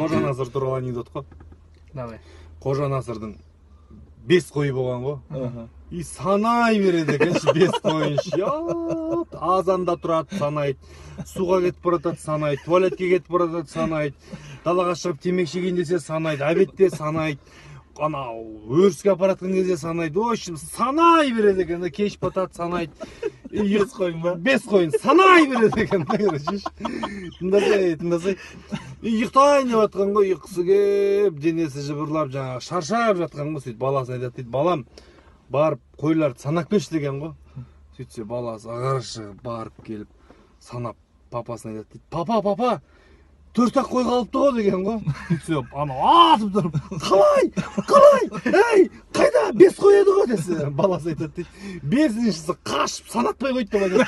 Кожа Насыр туралы анекдот қой. Давай. Кожа Насырдың 5 қойы болған ғой. И санай береді екенші 5 қойын. Азанда тұрады, санайды. Суға кетіп баратады, санайды. Туалетке кетіп баратады, санайды. Далаға шығып темекі шегейін десе санайды. Обедте санайды. Анау өріске апаратқан кезде санайды. В общем, санай береді екен. Кеш батады, санайды. 5 қойын ба? 5 қойын санай береді екен. Тыңдасай. Ұйықтайын деп жатқан ғой, ұйқысы кеп, денесі жыбырлап, жаңағы шаршап жатқан ғой. Сөйтіп баласын айтады дейді, балам, барып қойларды санап келші деген ғой. Сөйтсе баласы ағаршы барып келіп санап папасына айтады дейді, папа, 4-ақ қой қалыпты ғой деген ғой. Сөйтсе анау атып тұрып, қалай, ей, қайда 5 қой еді ғой десе, баласы айтады дейді, 5-шісі қашып санатпай қойды деп айтады.